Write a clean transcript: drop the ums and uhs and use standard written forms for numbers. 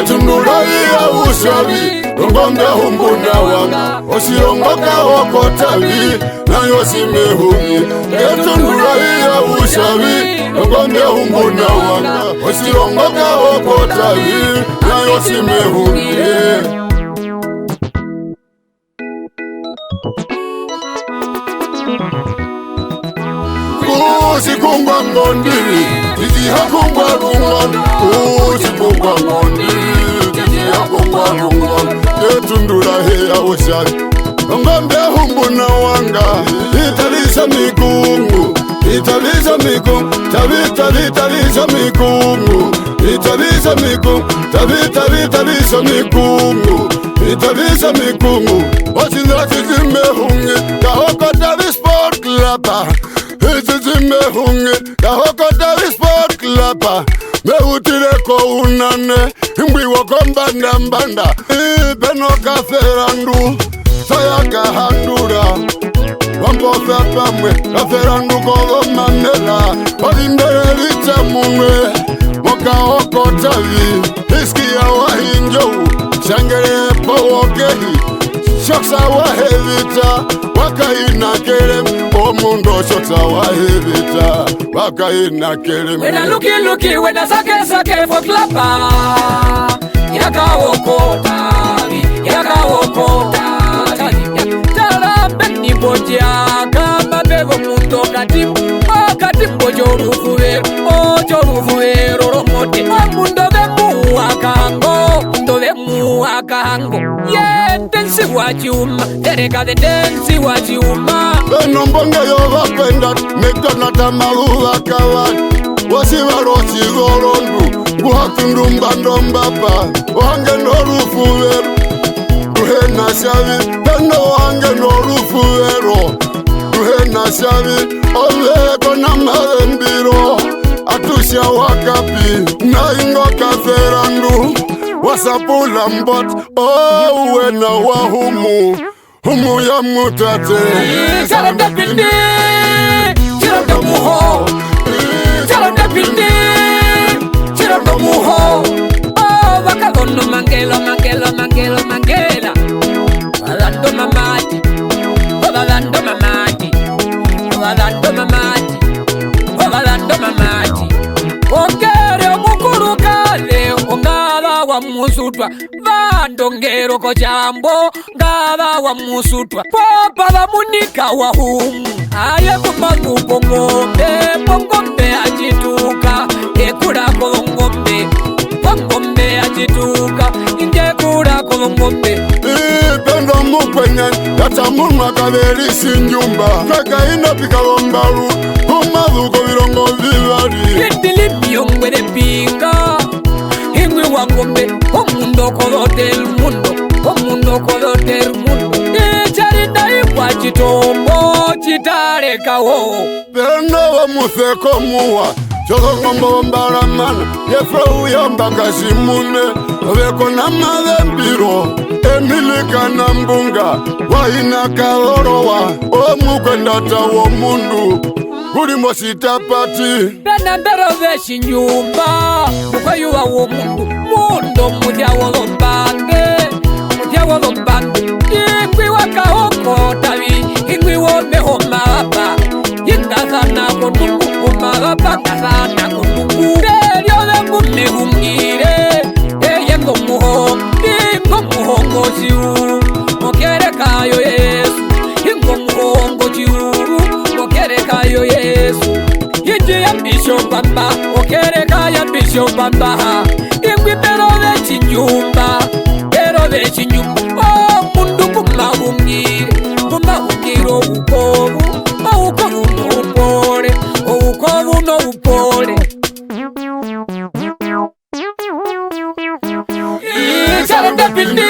Etundulaia ushavi Ngombe humbuna wanga Osiongoka okotavi Nayo simehumi Etundulaia ushavi Ngombe humbuna wanga Osiongoka okotavi Nayo simehumi Usikungwa ngondiri Titi hakungwa rungon Usikungwa ngondiri Titi hakungwa rungon Etundura hea ushavi Ngombe humbuna wanga Italisha mikungu Italisha mikungu Talisha mikungu Italisha mikungu Talisha mikungu Italisha mikungu Osinra chizimehungi Kahoko Davis Sport Club Chizimehungi Kahoko Davis Sport Club Meutireko unane Mbwi wako mbanda Ibeno kaferandu Sayaka handura Wampo fepamwe Kaferandu kogo manela Odindere licha mungwe Moka oko tavi Iski ya wahinjo Shangere po wokehi Shoksa wahevita Wakaina kerem Omundo shoksa wahevita Wakaina kerem Wena luki Wena sake for klapa Yaka woko tavi Yaka woko tavi Tala beni boja Kama bego mundo Katimbo jorufuero Romote Mundo vemu wakahango Tensi wachuma Tereka de tensi wachuma Benombonge yoga pendat Mekanata maluwa kawan Wasivarosi gorondu Guhatundu mbandombapa Wange norufuero Duhena shavi Beno wange norufuero Duhena shavi Oleko na marembiro Atusha wakapi Na ingo kaferandu Wasapula mbot wena wahumu Humu ya mutate Charanda pindi Charanda muho Charanda pindi Charanda muho Wakalono mangela Walando mamati Okere omukuru kale Ongala wa musutwa Vandongero ko jambo Ngala wa musutwa Popa la munika wa humu Aye kumangu Pongombe ajituka Ekura Ngombe ajituka Inge kura kolongombe Pendo mukwenyan Yata munwa kaveri sinjumba Kaka ina pika lombaru Kumadhu kovirongo vivari Itili miyongwele pinga Ingwi wangombe Omundo kolotel mundo Icharita ikwa chitombo Chitare kawo Pendo wa museko muwa Choko ngombo mbaramana Yefro uyamba kashimune Oveko na madembiro Emilika na mbunga Waina kalorowa Omukwendata wo mundu Kuri mositapati Pena mbero veshi nyumba Mukayuwa wo mundu Mundo mudya wolombange Ingwi wakahoko tavi Ingwi womeho maba Yingazana konungu Umagaba ngazana konungu Delio vengu mehungire Yengo muhongo chiu Mokere kayo Yesu Yengo muhongo chiu Mokere kayo Yesu Yinji ya bisho bamba Mokere kaya bisho bamba Ingwi pero vechi nyumba Mundu kumahungire ukovu no upole Charanda pindi